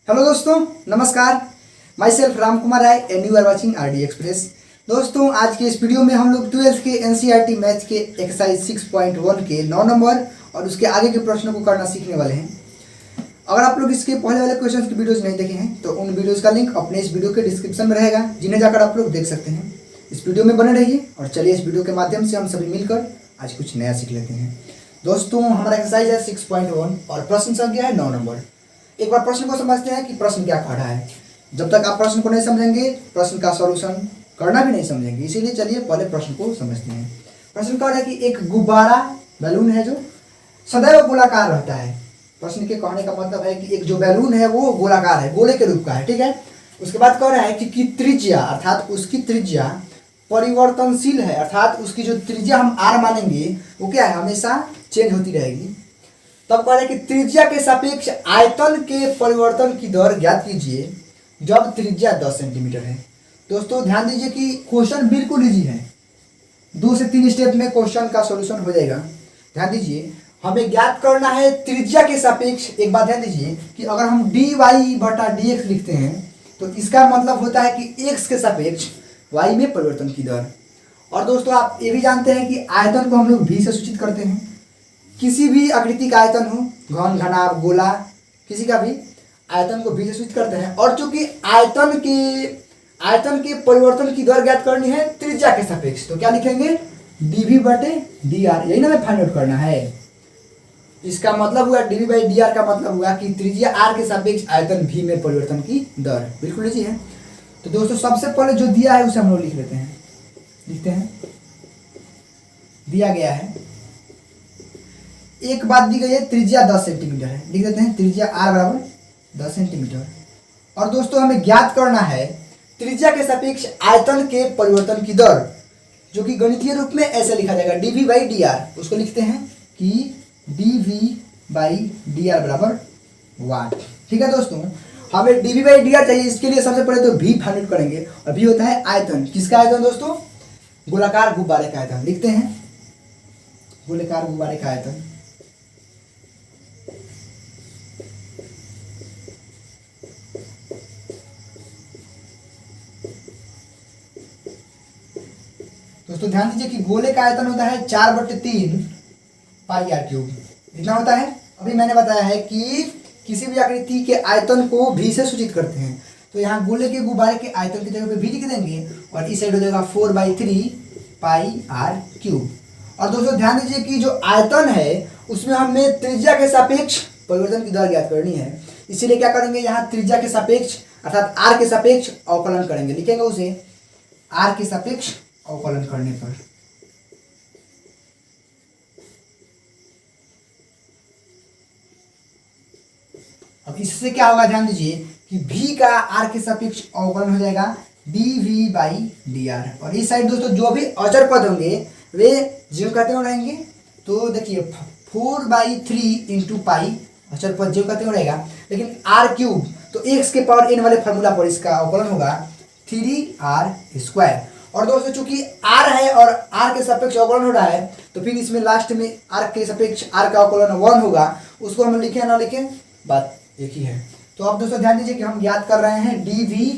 Hello दोस्तों, नमस्कार। Myself Ram Kumar Rai and you are watching RD express. दोस्तों, आज के इस वीडियो में हम लोग 12th के एनसीईआरटी मैथ्स के एक्सरसाइज 6.1 के 9 नंबर और उसके आगे के प्रश्नों को करना सीखने वाले हैं। अगर आप लोग इसके पहले वाले क्वेश्चन की वीडियोस नहीं देखे हैं तो उन वीडियोस का लिंक अपने इस वीडियो के डिस्क्रिप्शन में रहेगा, जिन्हें जाकर आप लोग देख सकते हैं। इस वीडियो में बने रहिए और चलिए इस वीडियो के माध्यम से हम सभी मिलकर आज कुछ नया सीख लेते हैं। दोस्तों, हमारा एक्सरसाइज है 6.1 और प्रश्न संख्या है 9 नंबर। एक बार प्रश्न को समझते हैं कि प्रश्न क्या कह रहा है। जब तक आप प्रश्न को नहीं समझेंगे प्रश्न का सॉल्यूशन करना भी नहीं समझेंगे, इसीलिए चलिए पहले प्रश्न को समझते हैं। प्रश्न कह रहा है कि एक गुब्बारा बैलून है जो सदैव गोलाकार रहता है। प्रश्न के कहने का मतलब है कि एक जो बैलून है वो गोलाकार है, गोले के रूप का है, ठीक है। उसके बाद कह रहा है कि त्रिज्या अर्थात उसकी त्रिज्या परिवर्तनशील है, अर्थात उसकी जो त्रिज्या हम आर मानेंगे वो क्या है, हमेशा चेंज होती रहेगी। तब कह रहे हैं कि त्रिज्या के सापेक्ष आयतन के परिवर्तन की दर ज्ञात कीजिए जब त्रिज्या 10 सेंटीमीटर है। दोस्तों ध्यान दीजिए कि क्वेश्चन बिल्कुल इजी है, 2 से 3 स्टेप में क्वेश्चन का सॉल्यूशन हो जाएगा। ध्यान दीजिए, हमें ज्ञात करना है त्रिज्या के सापेक्ष। एक बात ध्यान दीजिए कि अगर हम dy बटा dx लिखते हैं तो इसका मतलब होता है कि x के सापेक्ष y में परिवर्तन की दर। और दोस्तों आप ये भी जानते हैं कि आयतन को हम लोग v से सूचित करते हैं। किसी भी आकृति का आयतन हो, घन, घनाभ, गोला, किसी का भी आयतन को v से सूचित करते हैं। और चूंकि आयतन के परिवर्तन की दर ज्ञात करनी है त्रिज्या के सापेक्ष, तो क्या लिखेंगे, dv बटे dr। यही ना हमें फाइंड आउट करना है। इसका मतलब हुआ dv बाई dr का मतलब हुआ कि त्रिज्या r के सापेक्ष आयतन v में परिवर्तन की दर। बिल्कुल इजी है। तो दोस्तों सबसे पहले जो दिया है उसे हम लोग लिख लेते हैं। लिखते हैं, दिया गया है, एक बात दी गई है, त्रिज्या 10 सेंटीमीटर है। लिख देते हैं त्रिज्या r बराबर 10 सेंटीमीटर। और दोस्तों हमें ज्ञात करना है त्रिज्या के सापेक्ष आयतन के परिवर्तन की दर, जो कि गणितीय रूप में ऐसे लिखा जाएगा dv बाई dr। उसको लिखते हैं कि dv बाई dr बराबर वाट। ठीक है दोस्तों, हमें dv बाई dr चाहिए। इसके लिए सबसे पहले तो v फाइंड आउट करेंगे और v होता है आयतन। किसका आयतन दोस्तों, गोलाकार गुब्बारे का आयतन। लिखते हैं गोलाकार गुब्बारे का आयतन। दोस्तों ध्यान दीजिए कि गोले का आयतन होता है 4/3 पाई आर क्यूब। इतना होता है। अभी मैंने बताया है कि किसी भी आकृति के आयतन को v से सूचित करते हैं, तो यहाँ गोले के गुब्बारे के आयतन की जगह पे v लिख देंगे और इस साइड हो जाएगा 4/3 पाई आर क्यूब। और दोस्तों ध्यान दीजिए कि जो आयतन है उसमें हमें त्रिज्या के सापेक्ष परिवर्तन की दर ज्ञात करनी है। इसीलिए क्या करेंगे, यहाँ त्रिज्या के सापेक्ष अर्थात r के सापेक्ष अवकलन करेंगे। लिखेंगे उसे r के सापेक्ष अवकलन करने पर। अब इससे क्या होगा, ध्यान दीजिए कि v का r के सापेक्ष अवकलन हो जाएगा dv बाई dr। और इस साइड दोस्तों जो भी अचर पद होंगे वे जीव कहते हुए रहेंगे। तो देखिए 4/3 इंटू पाई अचर पद जीव कहते हुए रहेगा, लेकिन r क्यूब तो x के पावर n वाले फार्मूला पर इसका अवकलन होगा 3r²। और दोस्तों चूंकि r है और r के सापेक्ष अवकलन हो रहा है, तो फिर इसमें लास्ट में r के सापेक्ष r का अवकलन 1 होगा। उसको हम लिखें ना लिखें बात एक ही है। तो अब दोस्तों ध्यान दीजिए कि हम याद कर रहे हैं dv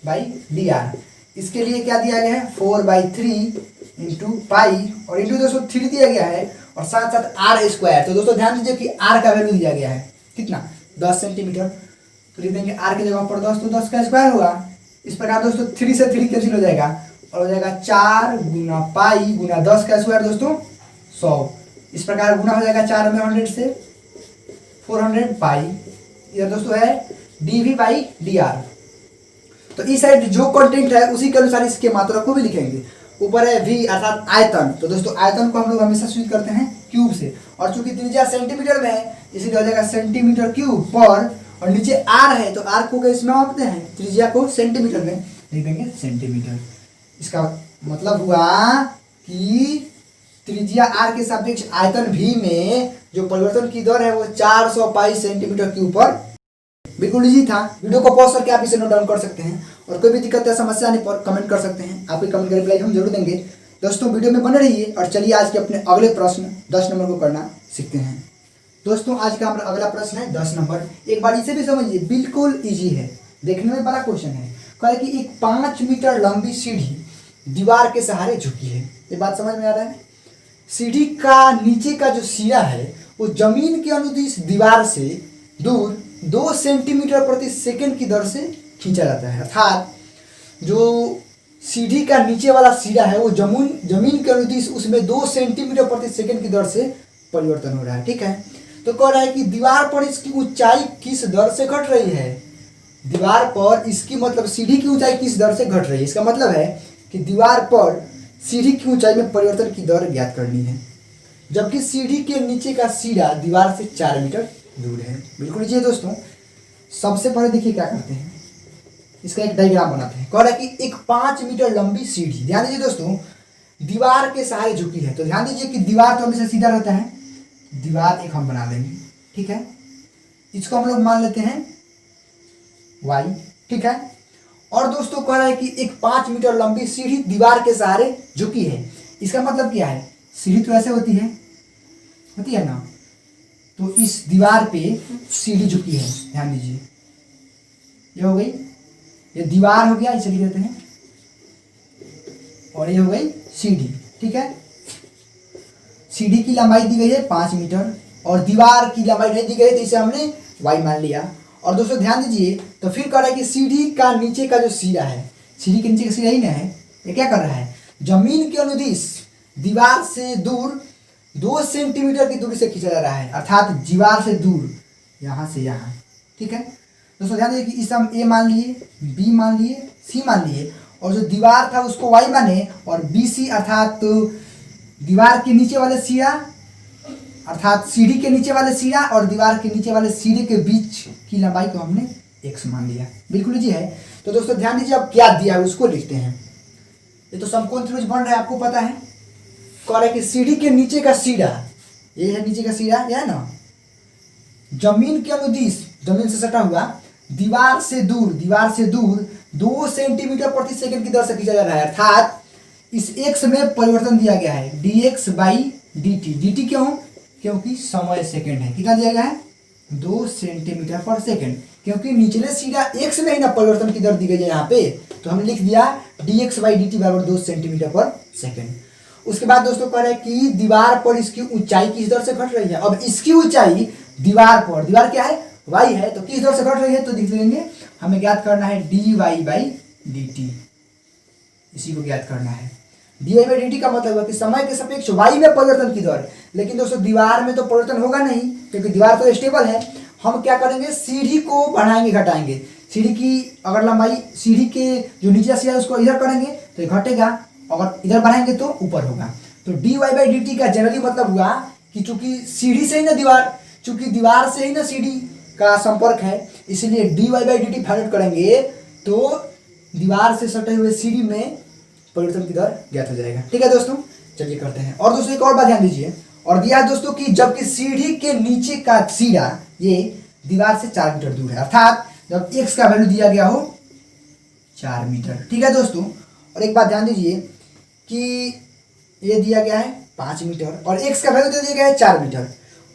बाई dr। इसके लिए क्या दिया गया है, 4/3 इंटू पाई और इंटू दोस्तों 3 दिया गया है और साथ साथ r²। तो दोस्तों ध्यान दीजिए कि r का वैल्यू दिया गया है कितना, 10 सेंटीमीटर। तो लिख देंगे r की जगह पर 10, तो 10 का स्क्वायर होगा। इस प्रकार दोस्तों 3 से 3 कैंसिल हो जाएगा और हो जाएगा 4 गुना पाई गुना 10 का स्क्वायर दोस्तों 100। इस प्रकार गुना हो जाएगा 4 में 100 से 400 पाई। ये दोस्तों है dv बाई dr। तो इस साइड जो कंटेंट है उसी के अनुसार इसके मात्रा को भी लिखेंगे। ऊपर है v अर्थात आयतन, तो दोस्तों आयतन को हम लोग हमेशा सूचित करते हैं क्यूब से। और चूंकि त्रिज्या सेंटीमीटर में है इसलिए हो जाएगा सेंटीमीटर क्यूब पर, और नीचे r है तो r को कैसे मापते हैं, त्रिज्या को सेंटीमीटर में लिख देंगे सेंटीमीटर। इसका मतलब हुआ कि त्रिज्या r के सापेक्ष आयतन v में जो परिवर्तन की दर है वो 400 पाई सेंटीमीटर क्यूब पर। बिल्कुल इजी था। वीडियो को पॉज करके आप इसे नोट डाउन कर सकते हैं और कोई भी दिक्कत या समस्या आने पर कमेंट कर सकते हैं। आपके कमेंट का रिप्लाई हम जरूर देंगे। दोस्तों वीडियो में बने रहिए और चलिए आज के अपने अगले प्रश्न 10 नंबर को करना सीखते हैं। दोस्तों आज का हमारा अगला प्रश्न है 10 नंबर। एक बार इसे भी समझिए, बिल्कुल इजी है, देखने में बड़ा क्वेश्चन है। कहा है कि एक 5 मीटर लंबी सीढ़ी दीवार के सहारे झुकी है। ये बात समझ में आ रहा है? सीढ़ी का नीचे का जो सिरा है वो जमीन के अनुदिश दीवार से दूर 2 सेंटीमीटर प्रति सेकंड की दर से खींचा जाता है। अर्थात जो सीढ़ी का नीचे वाला सिरा है वो जमीन के अनुदिश उसमें 2 सेंटीमीटर प्रति सेकंड की दर से परिवर्तन हो रहा है। ठीक है, तो कह रहा है कि दीवार पर इसकी ऊंचाई किस दर से घट रही है। दीवार पर इसकी मतलब सीढ़ी की ऊंचाई किस दर से घट रही है। इसका मतलब है कि दीवार पर सीढ़ी की ऊंचाई में परिवर्तन की दर ज्ञात करनी है, जबकि सीढ़ी के नीचे का सिरा दीवार से 4 मीटर दूर है। बिल्कुल जी दोस्तों, सबसे पहले देखिए क्या करते हैं, इसका एक डायग्राम बनाते हैं। कह रहा है कि एक 5 मीटर लंबी सीढ़ी, ध्यान दीजिए दोस्तों, दीवार के सहारे झुकी है। तो ध्यान दीजिए कि दीवार तो हमेशा सीधा रहता है, दीवार एक हम बना लेंगे। ठीक है, इसको हम लोग मान लेते हैं y। ठीक है, और दोस्तों कह रहा है कि एक 5 मीटर लंबी सीढ़ी दीवार के सहारे झुकी है। इसका मतलब क्या है, सीढ़ी तो ऐसे होती है ना, तो इस दीवार पे सीढ़ी झुकी है। ध्यान दीजिए, ये हो गई, ये दीवार हो गया, इसे लिख देते हैं, और ये हो गई सीढ़ी। ठीक है, सीढ़ी की लंबाई दी गई है 5 मीटर और दीवार की लंबाई नहीं दी गई, तो इसे हमने y मान लिया। और दोस्तों ध्यान दीजिए, तो फिर कह रहा है कि सीढ़ी का नीचे का जो सिरा है, सीढ़ी के नीचे का सिरा ही ना है, ये क्या कर रहा है, जमीन के अनुदिश दीवार से दूर 2 सेंटीमीटर की दूरी से खींचा जा रहा है। अर्थात दीवार से दूर, यहाँ से यहाँ। ठीक है दोस्तों, ध्यान दीजिए कि इसे हम a मान लिए, b मान लिए, c मान लिए, और जो दीवार था उसको y माने, और BC अर्थात दीवार के नीचे वाले सिरा अर्थात सीढ़ी के नीचे वाले सिरा और दीवार के नीचे वाले सिरे के बीच की लंबाई को हमने x मान लिया। बिल्कुल जी है। तो दोस्तों ध्यान दीजिए, अब क्या दिया है उसको लिखते हैं। ये तो समकोण त्रिभुज बन रहा है, आपको पता है। कह रहा है कि सीढ़ी के नीचे का सिरा, ये है नीचे का सिरा, यह है ना, जमीन के अनुदिश, जमीन से सटा हुआ, दीवार से दूर 2 सेंटीमीटर प्रति सेकंड की दर से खींचा जा रहा है। अर्थात इस x में परिवर्तन दिया गया है dx बाई dt। dt क्यों, क्योंकि समय सेकंड है। कितना दिया गया है, 2 सेंटीमीटर पर सेकंड, क्योंकि निचले सीधा x में ही ना परिवर्तन की दर दी गई है यहाँ पे, तो हमने लिख दिया dx बाई dt बराबर 2 सेंटीमीटर पर सेकंड। उसके बाद दोस्तों कह रहे हैं कि दीवार पर इसकी ऊंचाई किस दर से घट रही है। अब इसकी ऊंचाई दीवार पर, दीवार क्या है, y है, तो किस दर से घट रही है, तो देख लेंगे, हमें ज्ञात करना है dy बाई dt, इसी को ज्ञात करना है। dy बाई dt का मतलब है कि समय के सापेक्ष y में परिवर्तन की दर। लेकिन दोस्तों दीवार में तो परिवर्तन होगा नहीं, क्योंकि दीवार तो स्टेबल है। हम क्या करेंगे, सीढ़ी को बढ़ाएंगे घटाएंगे। सीढ़ी की अगर लंबाई, सीढ़ी के जो नीचे सिरा है उसको इधर करेंगे तो ये घटेगा, अगर इधर बढ़ाएंगे तो ऊपर होगा। तो dy बाई dt का जनरली मतलब हुआ कि चूंकि सीढ़ी से ही ना दीवार, चूंकि दीवार से ही ना सीढ़ी का संपर्क है, इसलिए dy by dt find out करेंगे तो दीवार से सटे हुए सीढ़ी में परिवर्तन की दर ज्ञात हो जाएगा। ठीक है दोस्तों, चलिए करते हैं। और दोस्तों एक और बात ध्यान दीजिए, और दिया है दोस्तों कि जबकि सीढ़ी के नीचे का सिरा ये दीवार से 4 मीटर दूर है। अर्थात जब x का वैल्यू दिया गया हो 4 मीटर। ठीक है दोस्तों, और एक बात ध्यान दीजिए कि ये दिया गया है 5 मीटर और x का वैल्यू दे दिया गया है 4 मीटर,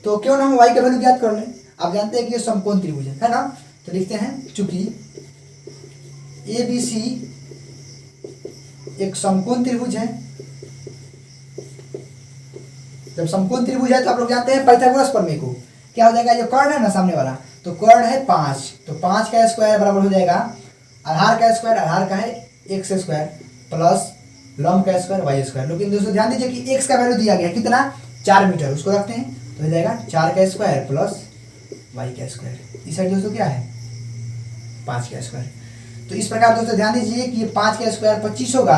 तो क्यों ना हम y का वैल्यू ज्ञात कर लें। आप जानते हैं कि ये समकोण त्रिभुज है ना, तो लिखते हैं चूंकि ABC एक समकोण त्रिभुज है। जब समकोण त्रिभुज है तो आप लोग जानते हैं पाइथागोरस प्रमेय को, क्या हो जाएगा, जो कर्ण है ना सामने वाला, तो कर्ण है 5, तो 5 का स्क्वायर बराबर हो जाएगा आधार का स्क्वायर, आधार का है x स्क्वायर प्लस लंब का स्क्वायर y स्क्वायर। लेकिन दोस्तों ध्यान दीजिए कि x का वैल्यू दिया गया कितना, 4 मीटर, उसको रखते हैं तो हो जाएगा 4 का स्क्वायर प्लस y का स्क्वायर। इस साइड दोस्तों क्या है, 5 का स्क्वायर। तो इस प्रकार दोस्तों ध्यान दीजिए कि ये 5 का स्क्वायर 25 होगा,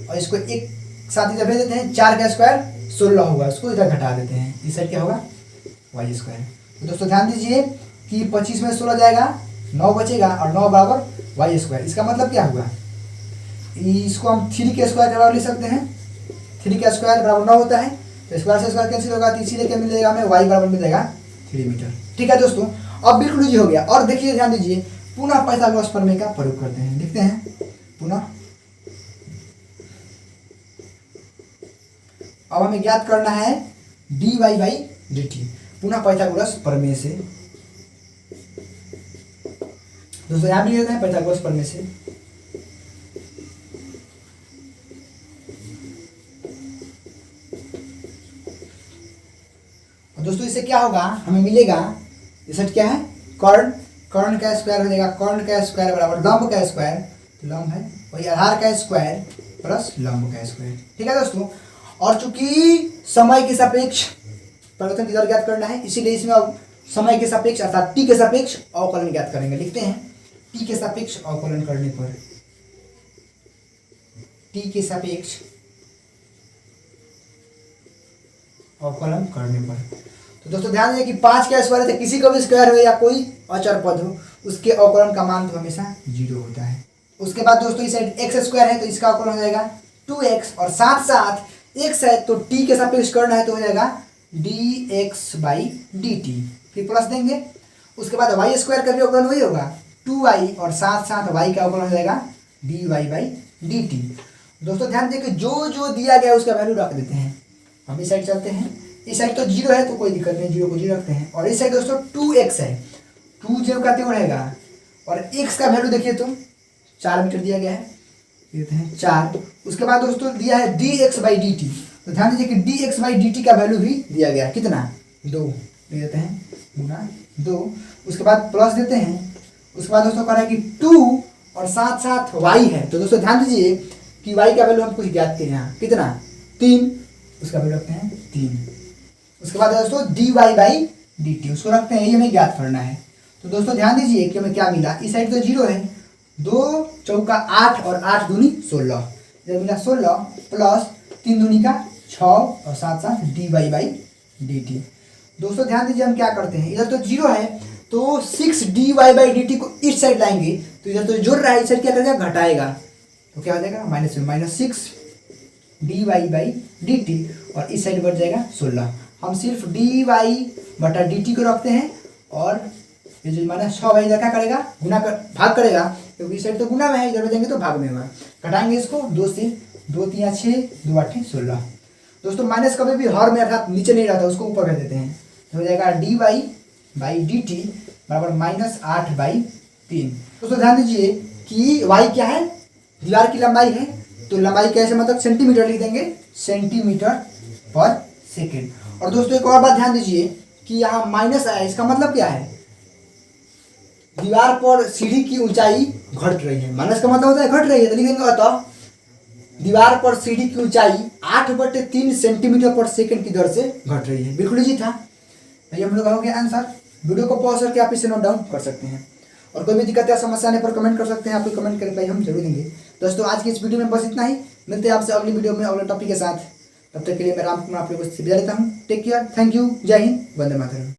और इसको एक साथ इधर भेज देते हैं, 4 का स्क्वायर 16 होगा, उसको इधर घटा देते हैं, इस साइड क्या होगा, y स्क्वायर। तो दोस्तों ध्यान दीजिए कि 25 में 16 जाएगा, 9 बचेगा, और 9 बराबर y स्क्वायर। इसका मतलब क्या हुआ, इसको हम 3 के स्क्वायर के बराबर लिख सकते हैं। 3 का स्क्वायर बराबर 9 होता है, तो स्क्वायर से स्क्वायर कैंसिल होगा, तो इसीलिए क्या मिलेगा हमें, y बराबर मिल जाएगा 3 मीटर। ठीक है दोस्तों, अब बिल्कुल इजी हो गया। और देखिए ध्यान दीजिए, पुनः पाइथागोरस प्रमेय का प्रयोग करते हैं, लिखते हैं पुनः। अब हमें ज्ञात करना है dy बाई dt। पुनः पाइथागोरस प्रमेय से। दोस्तों यहाँ भी लिख देते हैं पाइथागोरस प्रमेय से। और दोस्तों इससे क्या होगा, हमें मिलेगा रिजल्ट क्या है, कर्ण, कर्ण का स्क्वायर हो जाएगा, कर्ण का स्क्वायर बराबर लंब का स्क्वायर, तो लंब है वही आधार का स्क्वायर प्लस लंब का स्क्वायर। ठीक है दोस्तों। और चूंकि समय के सापेक्ष परिवर्तन की दर ज्ञात करना है, इसीलिए इसमें अब समय के सापेक्ष अर्थात टी के सापेक्ष अवकलन ज्ञात करेंगे। लिखते हैं टी के सापेक्ष अवकलन करने पर, टी के सापेक्ष अवकलन करने पर। तो दोस्तों ध्यान दें कि 5 का स्क्वायर है, किसी का भी स्क्वायर हो या कोई अचर पद हो, उसके अवकलन का मान तो हमेशा 0 होता है। उसके बाद दोस्तों इस साइड एक्स स्क्वायर है तो इसका अवकलन हो जाएगा 2x, और साथ साथ एक्स है तो टी के सापेक्ष करना है तो हो जाएगा dx/dt, फिर प्लस देंगे। उसके बाद वाई स्क्वायर का भी अवकलन वही होगा 2y, और साथ साथ y का अवकलन हो जाएगा dy/dt। दोस्तों ध्यान दें कि जो जो दिया गया उसका वैल्यू रख देते हैं। हम इस साइड चलते हैं, इस साइड तो 0 है तो कोई दिक्कत नहीं, 0 को 0 रखते हैं। और इस साइड दोस्तों 2x है, 2 0 का क्यों रहेगा, और x का वैल्यू देखिए तो 4 मीटर दिया गया है, देते हैं 4। उसके बाद दोस्तों दिया है dx/dt, तो ध्यान दीजिए कि dx/dt का वैल्यू भी दिया गया है, कितना 2 दे देते हैं गुना 2। उसके बाद प्लस देते हैं। उसके बाद दोस्तों कह रहा है कि 2 और साथ साथ y है, तो दोस्तों ध्यान दीजिए कि y का वैल्यू हम कुछ ज्ञात करें यहाँ, कितना 3, उसका वैल्यू रखते हैं 3। उसके बाद दोस्तों dy/dt उसको रखते हैं, ये हमें ज्ञात करना है। तो दोस्तों ध्यान दीजिए कि हमें क्या मिला, इस साइड तो 0 है, 2 चौका 8 और 8 दूनी 16, इधर मिला 16 प्लस 3 दूनी का 6 और साथ साथ dy/dt। दोस्तों ध्यान दीजिए हम क्या करते हैं, इधर तो 0 है तो 6 dy/dt को इस साइड लाएंगे, तो इधर तो जुड़ रहा है, इस साइड क्या करेगा घटाएगा, तो क्या हो जाएगा -6 dy/dt, और इस साइड बढ़ जाएगा 16। हम सिर्फ dy/dt को रखते हैं, और ये जो -6 इधर क्या करेगा गुना कर भाग करेगा, क्योंकि इस साइड तो गुना में है, इधर बचेंगे तो भाग में होगा। घटाएंगे इसको 2 से, 2 3 6 2 8 16। दोस्तों माइनस कभी भी हर में अर्थात नीचे नहीं रहता, उसको ऊपर भेज देते हैं, तो हो जाएगा dy/dt बराबर -8/3। दोस्तों ध्यान दीजिए कि y क्या है, दीवार की लंबाई है, तो लंबाई कैसे मतलब सेंटीमीटर लिख देंगे, cm/s। और दोस्तों एक और बात ध्यान दीजिए कि यहाँ माइनस आया, इसका मतलब क्या है, दीवार पर सीढ़ी की ऊंचाई घट रही है, माइनस का मतलब होता है घट रही है, तो लिखेंगे अतः दीवार पर सीढ़ी की ऊंचाई 8/3 सेंटीमीटर/सेकंड की दर से घट रही है। बिल्कुल जी था, तो ये हम लोग हो गया आंसर। वीडियो को पॉज करके आप इसे नोट डाउन कर सकते हैं, और कोई भी दिक्कत या समस्या आने पर कमेंट कर सकते हैं, आपको कमेंट कर रिप्लाई हम जरूर देंगे। दोस्तों आज की इस वीडियो में बस इतना ही, मिलते हैं आपसे अगली वीडियो में अगले टॉपिक के साथ। तब तक के लिए मैं राम कुमार आप लोगों से विदा लेता हूँ। टेक केयर, थैंक यू, जय हिंद, वंदे मातरम।